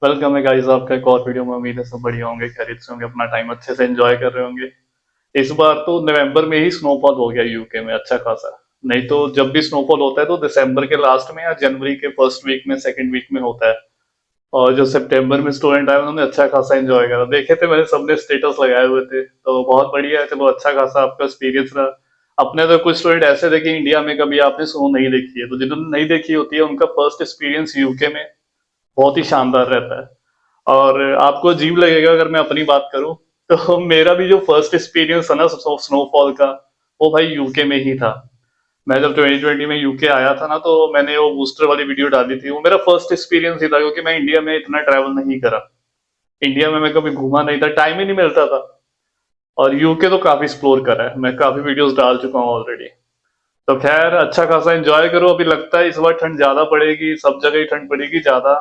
Welcome है guys आपका एक और वीडियो में। उम्मीद है सब बढ़िया होंगे, खैरियत से होंगे, अपना टाइम अच्छे से एंजॉय कर रहे होंगे। इस बार तो नवंबर में ही स्नोफॉल हो गया यूके में अच्छा खासा। नहीं तो जब भी स्नोफॉल होता है तो दिसंबर के लास्ट में या जनवरी के फर्स्ट वीक में, सेकंड वीक में होता है। और जो सितंबर में स्टूडेंट आए उन्होंने अच्छा खासा एंजॉय करा, देखे थे मैंने, सबने स्टेटस लगाए हुए थे, तो बहुत बढ़िया है। चलो अच्छा खासा आपका एक्सपीरियंस रहा। अपने तो कुछ स्टूडेंट ऐसे थे कि इंडिया में कभी आपने स्नो नहीं देखी है, तो जिन्होंने नहीं देखी होती है उनका फर्स्ट एक्सपीरियंस यूके में बहुत ही शानदार रहता है। और आपको अजीब लगेगा अगर मैं अपनी बात करूं, तो मेरा भी जो फर्स्ट एक्सपीरियंस था ना स्नोफॉल का, वो भाई यूके में ही था। मैं जब 2020 में यूके आया था ना, तो मैंने वो बूस्टर वाली वीडियो डाली थी, वो मेरा फर्स्ट एक्सपीरियंस ही था, क्योंकि मैं इंडिया में इतना ट्रैवल नहीं करा। इंडिया में मैं कभी घूमा नहीं था, टाइम ही नहीं मिलता था। और यूके तो काफी एक्सप्लोर करा है, मैं काफी वीडियोस डाल चुका हूँ ऑलरेडी। तो खैर अच्छा खासा एंजॉय करो। अभी लगता है इस बार ठंड ज्यादा पड़ेगी, सब जगह ही ठंड पड़ेगी ज्यादा।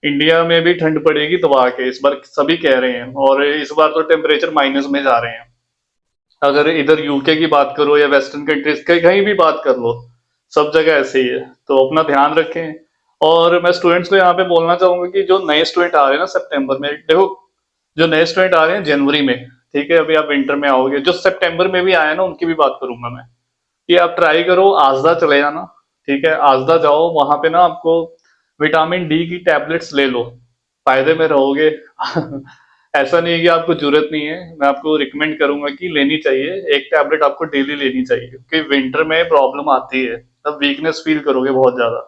इंडिया में भी ठंड पड़ेगी दबा के इस बार, सभी कह रहे हैं। और इस बार तो टेम्परेचर माइनस में जा रहे हैं। अगर इधर यूके की बात करो या वेस्टर्न कंट्रीज के कहीं भी बात कर लो, सब जगह ऐसे ही है। तो अपना ध्यान रखें। और मैं स्टूडेंट्स को यहाँ पे बोलना चाहूंगा कि जो नए स्टूडेंट आ रहे हैं ना सितंबर में, देखो, जो नए स्टूडेंट आ रहे हैं जनवरी में, ठीक है, अभी आप विंटर में आओगे, जो सितंबर में भी आए ना उनकी भी बात करूंगा मैं, कि आप ट्राई करो आजदा चले जाना। ठीक है, आजदा जाओ, वहां पे ना आपको विटामिन डी की टैबलेट्स ले लो, फायदे में रहोगे। ऐसा नहीं है कि आपको जरूरत नहीं है, मैं आपको रिकमेंड करूंगा कि लेनी चाहिए। एक टैबलेट आपको डेली लेनी चाहिए, क्योंकि विंटर में प्रॉब्लम आती है, तब वीकनेस फील करोगे बहुत ज्यादा।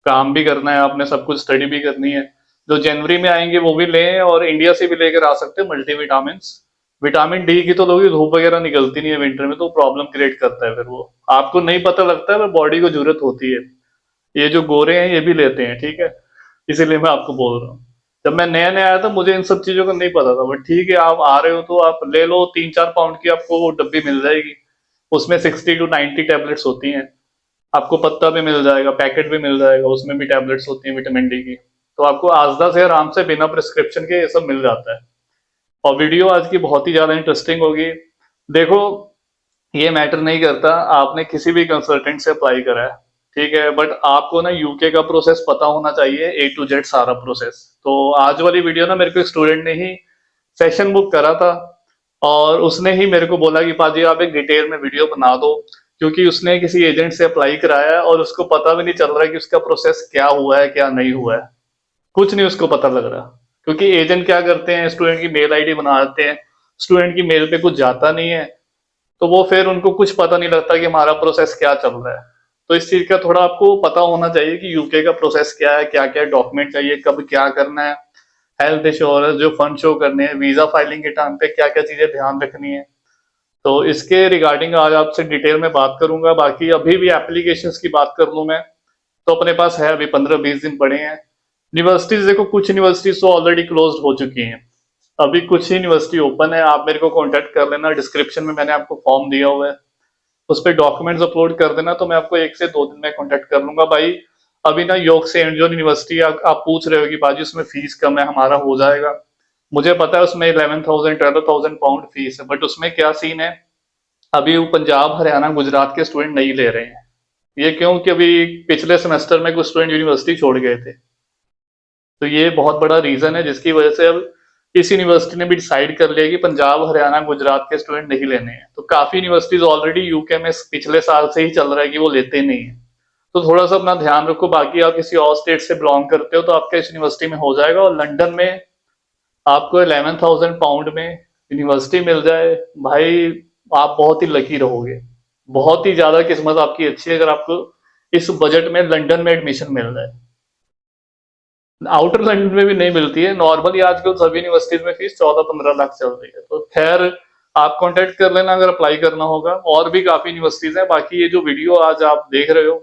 काम भी करना है आपने, सब कुछ स्टडी भी करनी है। जो जनवरी में आएंगे वो भी लें, और इंडिया से भी लेकर आ सकते हैं मल्टी विटामिन। विटामिन डी की तो लोग धूप वगैरह निकलती नहीं है विंटर में, तो प्रॉब्लम क्रिएट करता है, फिर वो आपको नहीं पता लगता है, पर बॉडी को जरूरत होती है। ये जो गोरे हैं ये भी लेते हैं, ठीक है, इसीलिए मैं आपको बोल रहा हूँ। जब मैं नया नया आया था मुझे इन सब चीजों का नहीं पता था, बट ठीक है, आप आ रहे हो तो आप ले लो, 3-4 पाउंड की आपको वो डब्बी मिल जाएगी। उसमें 60 to 90 टैबलेट्स होती हैं। आपको पत्ता भी मिल जाएगा, पैकेट भी मिल जाएगा, उसमें भी टैबलेट्स होती हैं विटामिन डी की। तो आपको आजदा से आराम से बिना प्रिस्क्रिप्शन के ये सब मिल जाता है। और वीडियो आज की बहुत ही ज्यादा इंटरेस्टिंग होगी। देखो, ये मैटर नहीं करता आपने किसी भी कंसल्टेंट से अप्लाई करा है, ठीक है, बट आपको ना यूके का प्रोसेस पता होना चाहिए, A to Z सारा प्रोसेस। तो आज वाली वीडियो ना मेरे को एक स्टूडेंट ने ही सेशन बुक करा था, और उसने ही मेरे को बोला कि पाजी आप एक डिटेल में वीडियो बना दो, क्योंकि उसने किसी एजेंट से अप्लाई कराया है और उसको पता भी नहीं चल रहा है कि उसका प्रोसेस क्या हुआ है क्या नहीं हुआ है। कुछ नहीं उसको पता लग रहा, क्योंकि एजेंट क्या करते हैं, स्टूडेंट की मेल आईडी बना देते हैं, स्टूडेंट की मेल पे कुछ जाता नहीं है, तो वो फिर उनको कुछ पता नहीं लगता कि हमारा प्रोसेस क्या चल रहा है। तो इस चीज का थोड़ा आपको पता होना चाहिए कि यूके का प्रोसेस क्या है, क्या क्या डॉक्यूमेंट चाहिए, कब क्या करना है, हेल्थ इंश्योरेंस, जो फंड शो करने हैं, वीजा फाइलिंग के टाइम पे क्या क्या चीजें ध्यान रखनी है। तो इसके रिगार्डिंग आज आपसे डिटेल में बात करूंगा। बाकी अभी भी एप्लीकेशंस की बात कर लूं मैं, तो अपने पास है अभी 15-20 दिन पड़े हैं। यूनिवर्सिटीज देखो, कुछ यूनिवर्सिटीज तो ऑलरेडी क्लोज हो चुकी हैं, अभी कुछ ही यूनिवर्सिटी ओपन है। आप मेरे को कांटेक्ट कर लेना, डिस्क्रिप्शन में मैंने आपको फॉर्म दिया हुआ है, उस पर डॉक्यूमेंट्स अपलोड कर देना, तो मैं आपको 1 से 2 दिन में कांटेक्ट कर लूंगा भाई। अभी ना योग से एंड जॉन यूनिवर्सिटी, आप पूछ रहे हो कि बाजी उसमें फीस कम है, हमारा हो जाएगा। मुझे पता है उसमें 11,000 12,000 पाउंड फीस है, बट उसमें क्या सीन है, अभी वो पंजाब हरियाणा गुजरात के स्टूडेंट नहीं ले रहे हैं। ये क्यों कि अभी पिछले सेमेस्टर में कुछ स्टूडेंट यूनिवर्सिटी छोड़ गए थे। तो ये बहुत बड़ा रीजन है जिसकी वजह से अब इस यूनिवर्सिटी ने भी डिसाइड कर लिया कि पंजाब हरियाणा गुजरात के स्टूडेंट नहीं लेने हैं। तो काफी यूनिवर्सिटीज ऑलरेडी यूके में पिछले साल से ही चल रहा है कि वो लेते नहीं है। तो थोड़ा सा अपना ध्यान रखो। बाकी आप किसी और स्टेट से बिलोंग करते हो तो आपका इस यूनिवर्सिटी में हो जाएगा। और लंदन में आपको 11,000 पाउंड में यूनिवर्सिटी मिल जाए भाई, आप बहुत ही लकी रहोगे। बहुत ही ज्यादा किस्मत आपकी अच्छी है अगर आपको इस बजट में लंदन में एडमिशन मिल जाए। आउटर लंदन में भी नहीं मिलती है, नॉर्मली आजकल सभी यूनिवर्सिटीज में फीस 14-15 लाख चल रही है। तो खैर, आप कांटेक्ट कर लेना अगर अप्लाई करना होगा। और भी काफी यूनिवर्सिटीज हैं। बाकी ये जो वीडियो आज आप देख रहे हो,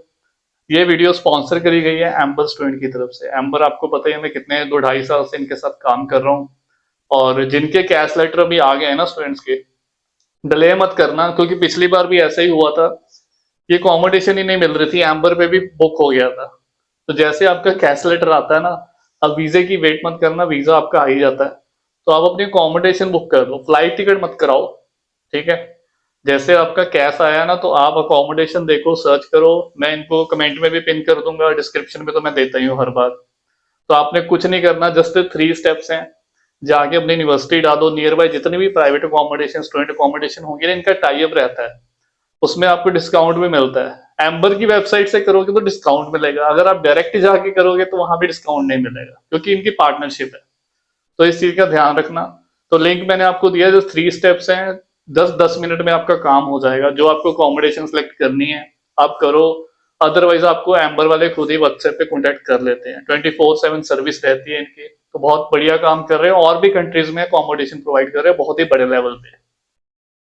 ये वीडियो स्पॉन्सर करी गई है एम्बर स्टूडेंट की तरफ से। एम्बर आपको पता ही है, मैं कितने 2-2.5 साल से इनके साथ काम कर रहा हूँ। और जिनके कैश लेटर अभी आ गए हैं ना स्टूडेंट्स के, डिले मत करना, क्योंकि पिछली बार भी ऐसा ही हुआ था। ये अकोमोडेशन ही नहीं मिल रही थी, एम्बर पे भी बुक हो गया था। तो जैसे आपका कैश लेटर आता है ना, अब वीजे की वेट मत करना, वीजा आपका आ ही जाता है। तो आप अपनी अकोमोडेशन बुक कर लो, फ्लाइट टिकट मत कराओ, ठीक है। जैसे आपका कैश आया ना, तो आप अकोमोडेशन देखो, सर्च करो, मैं इनको कमेंट में भी पिन कर दूंगा, डिस्क्रिप्शन में तो मैं देता ही हूँ हर बार। तो आपने कुछ नहीं करना, जस्ट 3 स्टेप्स हैं। जाके अपनी यूनिवर्सिटी डालो, नियर बाय जितने भी प्राइवेट अकोमोडेशन, स्टूडेंट अकोमोडेशन होंगे ना, इनका टाई अप रहता है, उसमें आपको डिस्काउंट भी मिलता है। एम्बर की वेबसाइट से करोगे तो डिस्काउंट मिलेगा, अगर आप डायरेक्ट जाके करोगे तो वहां भी डिस्काउंट नहीं मिलेगा, क्योंकि इनकी पार्टनरशिप है। तो इस चीज का ध्यान रखना। तो लिंक मैंने आपको दिया, जो 3 स्टेप्स हैं, 10-10 मिनट में आपका काम हो जाएगा। जो आपको अकोमोडेशन सेलेक्ट करनी है आप करो, अदरवाइज आपको एम्बर वाले खुद ही व्हाट्सएप पे कॉन्टेक्ट कर लेते हैं। 24/7 सर्विस रहती है इनकी, तो बहुत बढ़िया काम कर रहे हैं, और भी कंट्रीज में अकोमोडेशन प्रोवाइड कर रहे हैं बहुत ही बड़े लेवल पे।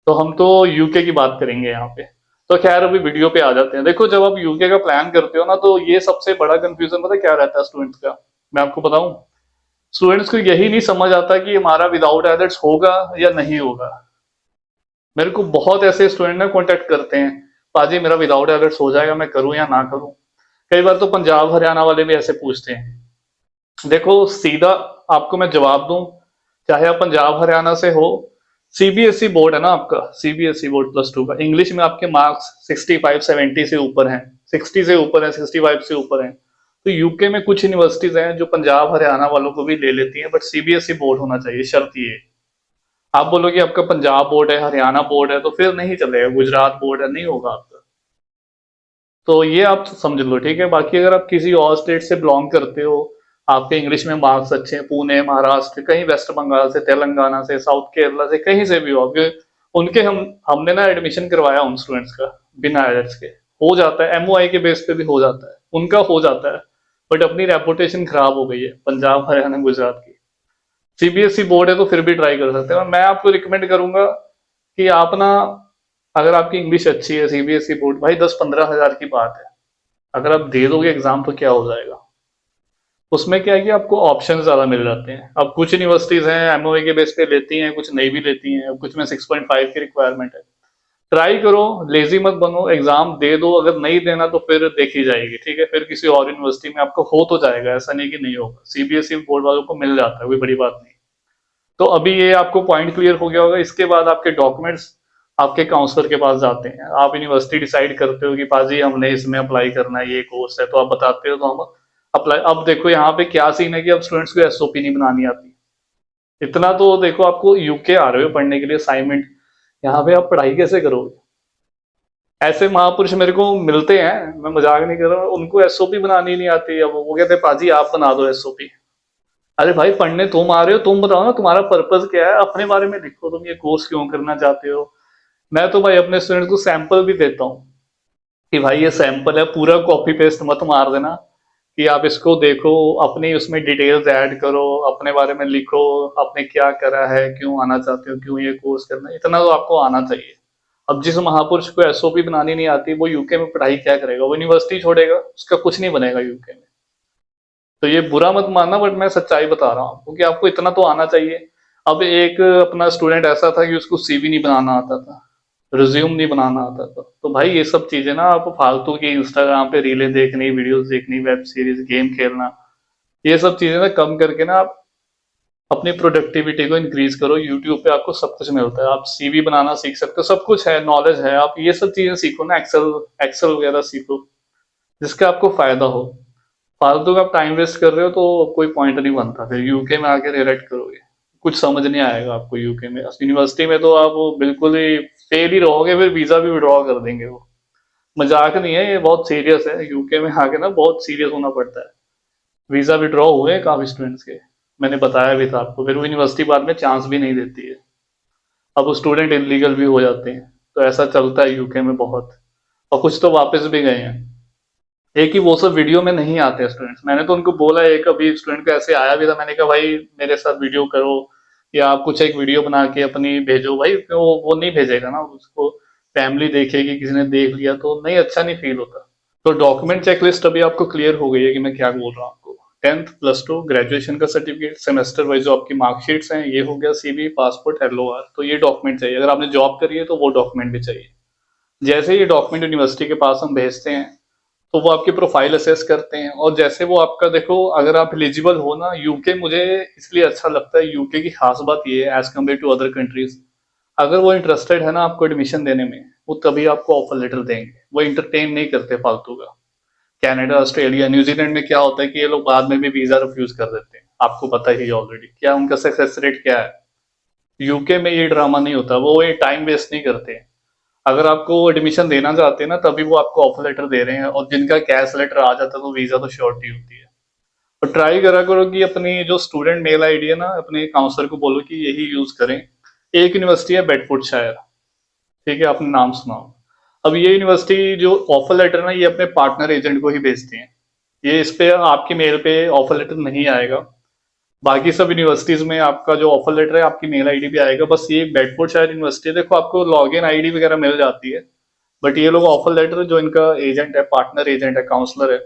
तो हम तो यूके की बात करेंगे यहाँ पे। तो खैर अभी वीडियो पे आ जाते हैं। देखो, जब आप यूके का प्लान करते हो ना, तो ये सबसे बड़ा कंफ्यूजन पता है क्या रहता है स्टूडेंट्स का, मैं आपको बताऊं। स्टूडेंट्स को यही नहीं समझ आता कि हमारा विदाउट आइलेट्स होगा या नहीं होगा। मेरे को बहुत ऐसे स्टूडेंट ना कांटेक्ट करते हैं, पाजी मेरा विदाउट आइलेट्स हो जाएगा, मैं करूं या ना करूं। कई बार तो पंजाब हरियाणा वाले भी ऐसे पूछते हैं। देखो सीधा आपको मैं जवाब दूं, चाहे आप पंजाब हरियाणा से हो, सीबीएसई बोर्ड है ना आपका, सीबीएसई बोर्ड +2 का, इंग्लिश में आपके मार्क्स 65-70 से ऊपर हैं, 60 से ऊपर है, 65 से ऊपर है। तो यूके में कुछ यूनिवर्सिटीज हैं जो पंजाब हरियाणा वालों को भी ले लेती हैं, बट सीबीएसई बोर्ड होना चाहिए, शर्त ये। आप बोलोगे आपका पंजाब बोर्ड है, हरियाणा बोर्ड है, तो फिर नहीं चलेगा, गुजरात बोर्ड है, नहीं होगा आपका। तो ये आप समझ लो, ठीक है। बाकी अगर आप किसी और स्टेट से बिलोंग करते हो, आपके इंग्लिश में मार्क्स अच्छे हैं, पुणे, महाराष्ट्र, कहीं वेस्ट बंगाल से, तेलंगाना से, साउथ केरला से, कहीं से भी हो आपके, उनके हमने ना एडमिशन करवाया उन स्टूडेंट्स का बिना आईएलटीएस के। हो जाता है, एमओआई के बेस पे भी हो जाता है, उनका हो जाता है, बट अपनी रेपुटेशन खराब हो गई है पंजाब हरियाणा गुजरात की। सीबीएसई बोर्ड है तो फिर भी ट्राई कर सकते हैं, और मैं आपको रिकमेंड करूंगा कि आप ना, अगर आपकी इंग्लिश अच्छी है, सीबीएसई बोर्ड भाई 10-15 हजार की बात है, अगर आप दे दोगे एग्जाम तो क्या हो जाएगा। उसमें क्या है कि आपको ऑप्शन ज्यादा मिल जाते हैं। अब कुछ यूनिवर्सिटीज हैं एमओए के बेस पे लेती हैं, कुछ नहीं भी लेती हैं, अब कुछ में 6.5 की रिक्वायरमेंट है। ट्राई करो, लेजी मत बनो, एग्जाम दे दो, अगर नहीं देना तो फिर देखी जाएगी, ठीक है। फिर किसी और यूनिवर्सिटी में आपको हो तो जाएगा, ऐसा नहीं कि नहीं होगा, सीबीएसई बोर्ड वालों को मिल जाता है, कोई बड़ी बात नहीं। तो अभी ये आपको पॉइंट क्लियर हो गया होगा। इसके बाद आपके डॉक्यूमेंट्स आपके काउंसलर के पास जाते हैं। आप यूनिवर्सिटी डिसाइड करते हो कि पाजी हमने इसमें अप्लाई करना है, ये कोर्स है, तो आप बताते हो तो हम अप्लाई। अब देखो यहाँ पे क्या सीन है कि अब स्टूडेंट्स को एसओपी नहीं बनानी आती। इतना तो देखो, आपको यूके आ रहे हो पढ़ने के लिए, असाइनमेंट, यहाँ पे आप पढ़ाई कैसे करोगे। ऐसे महापुरुष मेरे को मिलते हैं, मैं मजाक नहीं कर रहा हूँ, उनको एसओपी बनानी नहीं आती। अब वो कहते हैं पाजी आप बना दो एसओपी। अरे भाई, पढ़ने तुम आ रहे हो, तुम बताओ ना तुम्हारा पर्पस क्या है, अपने बारे में लिखो, तुम ये कोर्स क्यों करना चाहते हो। मैं तो भाई अपने स्टूडेंट्स को सैंपल भी देता हूँ कि भाई ये सैंपल है, पूरा कॉपी पेस्ट मत मार देना, कि आप इसको देखो, अपनी उसमें डिटेल्स ऐड करो, अपने बारे में लिखो, आपने क्या करा है, क्यों आना चाहते हो, क्यों ये कोर्स करना है, इतना तो आपको आना चाहिए। अब जिस महापुरुष को एसओपी बनानी नहीं आती, वो यूके में पढ़ाई क्या करेगा, वो यूनिवर्सिटी छोड़ेगा, उसका कुछ नहीं बनेगा यूके में। तो ये बुरा मत मानना, बट मैं सच्चाई बता रहा हूँ, क्योंकि आपको इतना तो आना चाहिए। अब एक अपना स्टूडेंट ऐसा था कि उसको सीवी नहीं बनाना आता था, रिज्यूम नहीं बनाना आता था। तो भाई ये सब चीजें ना, आप फालतू की इंस्टाग्राम पे रीलें देखनी, वीडियोस देखनी, वेब सीरीज, गेम खेलना, ये सब चीजें ना कम करके ना, आप अपनी प्रोडक्टिविटी को इंक्रीज करो। यूट्यूब पे आपको सब कुछ मिलता है, आप सीवी बनाना सीख सकते हो, सब कुछ है, नॉलेज है। आप ये सब चीजें सीखो ना, एक्सेल एक्सेल वगैरह सीखो, जिसका आपको फायदा हो। फालतू का आप टाइम वेस्ट कर रहे हो तो कोई पॉइंट नहीं बनता, फिर यूके में आके रिलेट करोगे, कुछ समझ नहीं आएगा आपको यूके में। यूनिवर्सिटी में तो आप बिल्कुल ही फेल ही रहोगे, फिर वीजा भी विड्रॉ कर देंगे वो। मजाक नहीं है, ये बहुत सीरियस है, यूके में आके ना बहुत सीरियस होना पड़ता है। वीजा विड्रॉ हुए काफी स्टूडेंट्स के, मैंने बताया भी था आपको, फिर वो यूनिवर्सिटी बाद में चांस भी नहीं देती है। अब वो स्टूडेंट इलीगल भी हो जाते हैं, तो ऐसा चलता है यूके में बहुत, और कुछ तो वापस भी गए हैं। एक ही वो सब वीडियो में नहीं आते स्टूडेंट्स, मैंने तो उनको बोला, एक अभी स्टूडेंट का ऐसे आया भी था, मैंने कहा भाई मेरे साथ वीडियो करो, या आप कुछ एक वीडियो बना के अपनी भेजो। भाई क्यों, वो नहीं भेजेगा ना, उसको फैमिली देखेगी, किसी ने देख लिया तो नहीं, अच्छा नहीं फील होता। तो डॉक्यूमेंट चेकलिस्ट अभी आपको क्लियर हो गई है कि मैं क्या बोल रहा हूँ आपको। 10th+2 ग्रेजुएशन का सर्टिफिकेट, सेमेस्टर वाइज जो आपकी मार्कशीट्स हैं, ये हो गया, सीवी, पासपोर्ट, एलओआर, तो ये डॉक्यूमेंट चाहिए। अगर आपने जॉब करी है तो वो डॉक्यूमेंट भी चाहिए। जैसे ये डॉक्यूमेंट यूनिवर्सिटी के पास हम भेजते हैं, तो वो आपकी प्रोफाइल असेस करते हैं, और जैसे वो आपका, देखो अगर आप एलिजिबल हो ना, यूके मुझे इसलिए अच्छा लगता है, यूके की खास बात ये है as compare to other countries, अगर वो इंटरेस्टेड है ना आपको एडमिशन देने में, वो तभी आपको ऑफर लेटर देंगे, वो इंटरटेन नहीं करते फालतू का। कनाडा, ऑस्ट्रेलिया, न्यूजीलैंड में क्या होता है कि ये लोग बाद में भी वीजा रिफ्यूज कर देते हैं, आपको पता ही ऑलरेडी क्या उनका सक्सेस रेट क्या है। यूके में ये ड्रामा नहीं होता, वो ये टाइम वेस्ट नहीं करते। अगर आपको एडमिशन देना चाहते हैं ना, तभी वो आपको ऑफर लेटर दे रहे हैं, और जिनका कैश लेटर आ जाता है तो वीजा तो श्योरिटी होती है। तो ट्राई करा करो कि अपनी जो स्टूडेंट मेल आईडी है ना, अपने काउंसलर को बोलो कि यही यूज करें। एक यूनिवर्सिटी है बेडफोर्डशायर, ठीक है, आपने नाम सुनाओ। अब ये यूनिवर्सिटी जो ऑफर लेटर ना, ये अपने पार्टनर एजेंट को ही भेजती है। ये इस पे आपकी मेल पे ऑफर लेटर नहीं आएगा। बाकी सब यूनिवर्सिटीज में आपका जो ऑफर लेटर है आपकी मेल आईडी पे आएगा। बस ये बेडफोर्डशायर यूनिवर्सिटी है, देखो आपको लॉग इन आईडी वगैरह मिल जाती है, बट ये लोग ऑफर लेटर जो इनका एजेंट है, पार्टनर एजेंट है, काउंसलर है,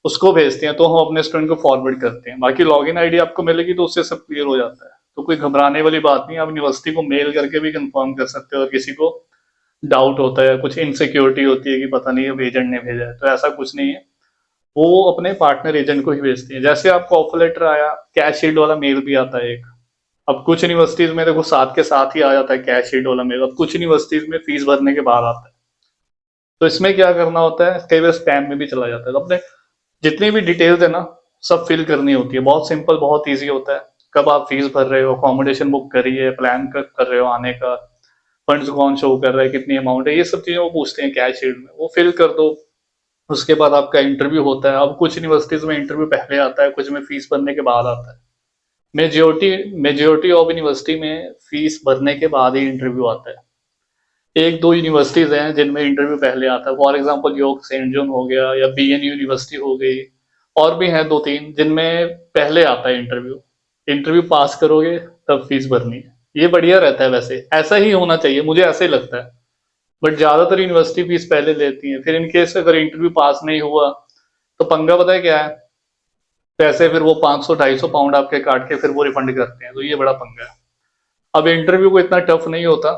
उसको भेजते हैं, तो हम अपने स्टूडेंट को फॉरवर्ड करते हैं। बाकी लॉगिन आईडी आपको मिलेगी तो उससे सब क्लियर हो जाता है, तो कोई घबराने वाली बात नहीं। आप यूनिवर्सिटी को मेल करके भी कंफर्म कर सकते हो, अगर किसी को डाउट होता है, कुछ इनसिक्योरिटी होती है कि पता नहीं अब एजेंट ने भेजा है, तो ऐसा कुछ नहीं है। वो अपने पार्टनर एजेंट को ही भेजते हैं। जैसे आपको ऑफर लेटर आया, कैश शीट वाला मेल भी आता है एक। अब कुछ यूनिवर्सिटीज में देखो साथ के साथ ही आ जाता है कैश शीट वाला मेल, अब कुछ यूनिवर्सिटीज में फीस भरने के बाद आता है। तो इसमें क्या करना होता है, कई बार स्पैम में भी चला जाता है। तो अपने जितनी भी डिटेल्स है ना, सब फिल करनी होती है। बहुत सिंपल, बहुत इजी होता है। कब आप फीस भर रहे हो, अकोमोडेशन बुक करी है, प्लान कर रहे हो आने का, फंड्स कौन शो कर रहा है, कितनी अमाउंट है, ये सब चीजें वो पूछते हैं कैश शीट में, वो फिल कर दो। उसके बाद आपका इंटरव्यू होता है। अब कुछ यूनिवर्सिटीज में इंटरव्यू पहले आता है, कुछ में फीस भरने के बाद आता है। मेजोरिटी मेजोरिटी ऑफ यूनिवर्सिटी में फीस भरने के बाद ही इंटरव्यू आता है। एक दो यूनिवर्सिटीज हैं जिनमें इंटरव्यू पहले आता है, for example York St John हो गया, या बीएन यूनिवर्सिटी हो गई। और भी हैं दो तीन जिनमें पहले आता है इंटरव्यू। इंटरव्यू पास करोगे तब फीस भरनी है। ये बढ़िया रहता है, वैसे ऐसा ही होना चाहिए, मुझे ऐसे ही लगता है। बट ज्यादातर यूनिवर्सिटी फीस पहले लेती है, फिर इनकेस अगर इंटरव्यू पास नहीं हुआ तो पंगा पता है क्या है, पैसे फिर वो 500 250 पाउंड आपके काट के फिर वो रिफंड करते हैं, तो ये बड़ा पंगा है। अब इंटरव्यू को इतना टफ नहीं होता।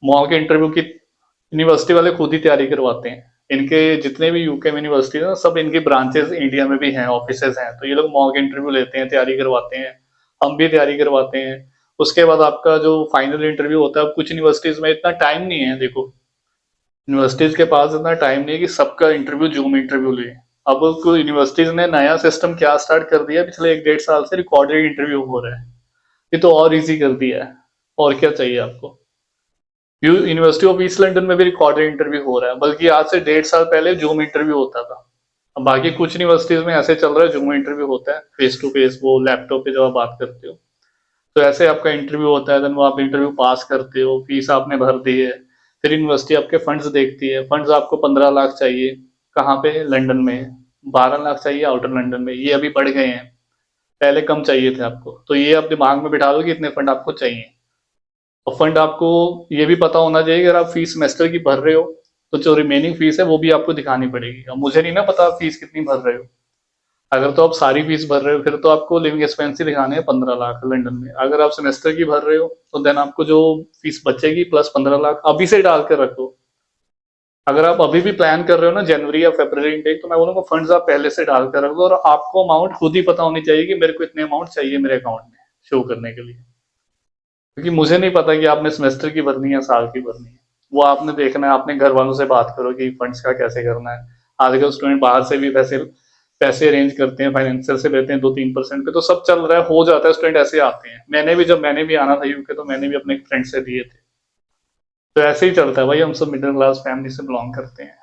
वहाँ के इंटरव्यू की यूनिवर्सिटी वाले खुद ही तैयारी करवाते हैं। इनके जितने भी यूके में यूनिवर्सिटी है ना, सब इनकी ब्रांचेस इंडिया में भी हैं, ऑफिसेज हैं, तो ये लोग मॉक इंटरव्यू लेते हैं, तैयारी करवाते हैं। हम भी तैयारी करवाते हैं। उसके बाद आपका जो फाइनल इंटरव्यू होता है, अब कुछ यूनिवर्सिटीज में इतना टाइम नहीं है, देखो यूनिवर्सिटीज के पास इतना टाइम नहीं है कि सबका इंटरव्यू जूम इंटरव्यू ले। अब यूनिवर्सिटीज ने नया सिस्टम क्या स्टार्ट कर दिया, पिछले 1 1.5 साल से रिकॉर्डेड इंटरव्यू हो रहा है। ये तो और इजी कर दिया है, और क्या चाहिए आपको। यूनिवर्सिटी ऑफ ईस्ट लंदन में भी रिकॉर्डेड इंटरव्यू हो रहा है, बल्कि आज से 1.5 साल पहले जूम इंटरव्यू होता था। अब बाकी कुछ यूनिवर्सिटीज में ऐसे चल रहा है, जूम इंटरव्यू होता है फेस टू फेस, वो लैपटॉप पे जब आप बात करते हो तो ऐसे आपका इंटरव्यू होता है। देन वो आप इंटरव्यू पास करते हो, फीस आपने भर दी है। फिर यूनिवर्सिटी आपके फंड्स देखती है। फंड्स आपको 15 लाख चाहिए, कहाँ पे, लंदन में। 12 लाख चाहिए आउटर लंदन में, ये अभी बढ़ गए हैं, पहले कम चाहिए थे आपको। तो ये आप दिमाग में बिठा लो कि इतने फंड आपको चाहिए। और फंड आपको ये भी पता होना चाहिए, अगर आप फीस सेमेस्टर की भर रहे हो तो जो रिमेनिंग फीस है वो भी आपको दिखानी पड़ेगी। अब मुझे नहीं ना पता आप फीस कितनी भर रहे हो। अगर तो आप सारी फीस भर रहे हो फिर तो आपको लिविंग एक्सपेंस ही दिखाने हैं 15 लाख लंदन में। अगर आप सेमेस्टर की भर रहे हो तो देन आपको जो फीस बचेगी प्लस 15 लाख अभी से डाल कर रखो। अगर आप अभी भी प्लान कर रहे हो ना जनवरी या फरवरी इनटेक, तो मैं बोलूंगा फंड्स आप पहले से डाल कर रख दो, और आपको अमाउंट खुद ही पता होनी चाहिए कि मेरे को इतने अमाउंट चाहिए मेरे अकाउंट में शो करने के लिए। क्योंकि मुझे नहीं पता कि आपने सेमेस्टर की भरनी है साल की भरनी है, वो आपने देखना है। अपने घर वालों से बात करो कि फंड्स का कैसे करना है। आजकल स्टूडेंट बाहर से भी पैसे पैसे अरेंज करते हैं, फाइनेंशियल से लेते हैं 2-3% पे, तो सब चल रहा है, हो जाता है। स्टूडेंट ऐसे आते हैं। मैंने भी आना था यूके, तो मैंने भी अपने फ्रेंड से दिए थे। तो ऐसे ही चलता है भाई, हम सब मिडिल क्लास फैमिली से बिलोंग करते हैं।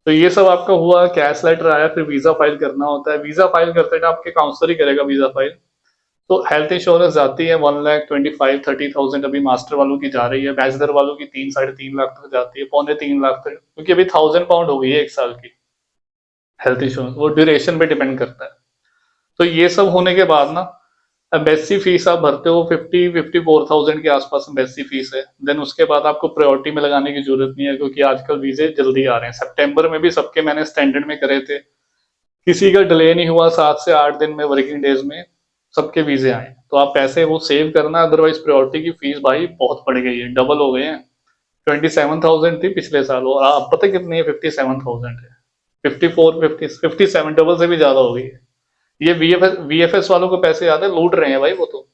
तो ये सब आपका हुआ, कैश लेटर आया, फिर वीजा फाइल करना होता है। वीजा फाइल करते टाइम आपके काउंसलर ही करेगा वीजा फाइल। तो हेल्थ इंश्योरेंस जाती है 1,25,30,000 अभी मास्टर वालों की जा रही है, बैचलर वालों की 3-3.5 लाख तक जाती है, 3.25 लाख तक, क्योंकि अभी 1,000 पाउंड हो गई है 1 साल की हेल्थ इंश्योरेंस। वो ड्यूरेशन पे डिपेंड करता है। तो ये सब होने के बाद ना, एम्बेसी फीस आप भरते हो 54,000 के आसपास एम्बेसी फीस है। देन उसके बाद आपको प्रायोरिटी में लगाने की जरूरत नहीं है, क्योंकि आजकल वीजे जल्दी आ रहे हैं। सितंबर में भी सबके मैंने स्टैंडर्ड में करे थे, किसी का डिले नहीं हुआ, 7 से 8 दिन में, वर्किंग डेज में सबके वीजे आए। तो आप पैसे वो सेव करना, अदरवाइज प्रायोरिटी की फीस भाई बहुत बढ़ गई है, डबल हो गए हैं। 27,000 थी पिछले साल, और आप पता कितनी है, 57,000 है। 57 डबल से भी ज्यादा हो गई है। ये वीएफएस वालों को पैसे याद है, लूट रहे हैं भाई वो तो।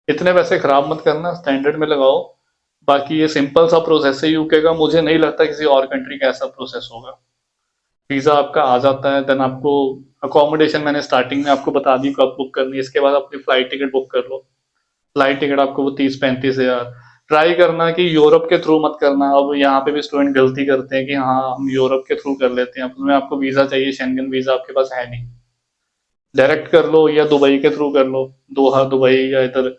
इतने पैसे खराब मत करना, स्टैंडर्ड में लगाओ। बाकी ये सिंपल सा प्रोसेस है यूके का, मुझे नहीं लगता किसी और कंट्री का ऐसा प्रोसेस होगा। वीजा आपका आ जाता है, देन आपको अकोमोडेशन मैंने स्टार्टिंग में आपको बता दी कब बुक करनी है, इसके बाद अपनी फ्लाइट टिकट बुक कर लो। फ्लाइट टिकट आपको वो 30-35 हजार। ट्राई करना कि यूरोप के थ्रू मत करना। अब यहाँ पे भी स्टूडेंट गलती करते हैं कि हाँ हम यूरोप के थ्रू कर लेते हैं, उसमें आपको वीजा चाहिए, शेंगन वीजा आपके पास है नहीं। डायरेक्ट कर लो या दुबई के थ्रू कर लो, दोहा दुबई या इधर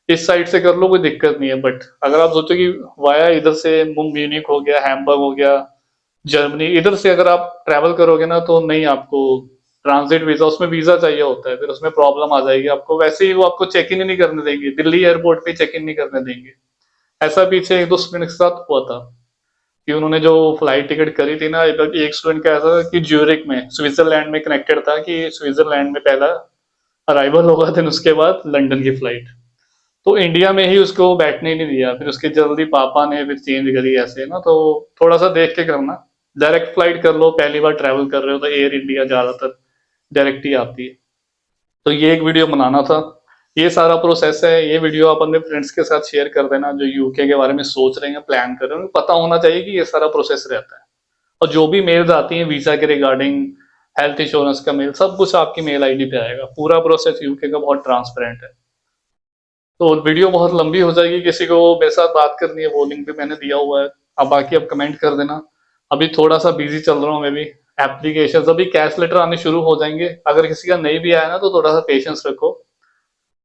इस साइड से कर लो, कोई दिक्कत नहीं है। बट अगर आप सोचो कि वाया इधर से म्यूनिक हो गया, हैम्बर्ग हो गया, जर्मनी, इधर से अगर आप ट्रैवल करोगे ना तो नहीं, आपको ट्रांजिट वीजा, उसमें वीजा चाहिए होता है, फिर उसमें प्रॉब्लम आ जाएगी आपको। वैसे ही वो आपको चेक इन ही नहीं करने देंगे, दिल्ली एयरपोर्ट पे चेक इन नहीं करने देंगे। ऐसा पीछे एक दो स्टूडेंट के साथ हुआ था कि उन्होंने जो फ्लाइट टिकट करी थी ना, एक स्टूडेंट का ऐसा था कि ज्यूरिक में स्विट्जरलैंड में कनेक्टेड था कि स्विट्जरलैंड में पहला अराइवल होगा, देन उसके बाद लंदन की फ्लाइट। तो इंडिया में ही उसको बैठने ही नहीं दिया, फिर उसके जल्दी पापा ने फिर चेंज करी ऐसे ना। तो थोड़ा सा देख के करना। डायरेक्ट फ्लाइट कर लो, पहली बार ट्रैवल कर रहे हो तो एयर इंडिया ज्यादातर डायरेक्ट ही आती है। तो ये एक वीडियो बनाना था, ये सारा प्रोसेस है। ये वीडियो आप अपने फ्रेंड्स के साथ शेयर कर देना जो यूके के बारे में सोच रहे हैं, प्लान कर रहे हैं, उनको पता होना चाहिए कि ये सारा प्रोसेस रहता है। और जो भी मेल्स आती हैं वीजा के रिगार्डिंग, हेल्थ इंश्योरेंस का मेल, सब कुछ आपकी मेल आईडी पे आएगा। पूरा प्रोसेस यूके का बहुत ट्रांसपेरेंट है। तो वीडियो बहुत लंबी हो जाएगी, किसी को मेरे साथ बात करनी है वो लिंक भी मैंने दिया हुआ है, अब बाकी आप कमेंट कर देना। अभी थोड़ा सा बिजी चल रहा हूँ मैं भी। एप्लीकेशन अभी कैश लेटर आने शुरू हो जाएंगे, अगर किसी का नहीं भी आया ना तो थोड़ा सा पेशेंस रखो,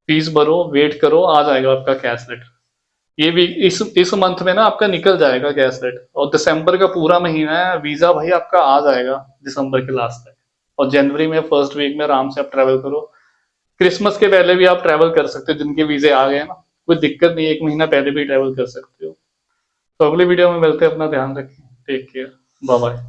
फीस भरो, वेट करो, आ जाएगा आपका कैश लेटर। ये भी इस मंथ में ना आपका निकल जाएगा कैश लेटर, और दिसंबर का पूरा महीना है, वीजा भाई आपका आ जाएगा दिसंबर के लास्ट तक। और जनवरी में फर्स्ट वीक में आराम से आप ट्रैवल करो। क्रिसमस के पहले भी आप ट्रैवल कर सकते हो, जिनके वीजे आ गए ना, कोई दिक्कत नहीं है, एक महीना पहले भी ट्रैवल कर सकते हो। तो अगली वीडियो में मिलते हैं, अपना ध्यान रखें, टेक केयर, बाय बाय।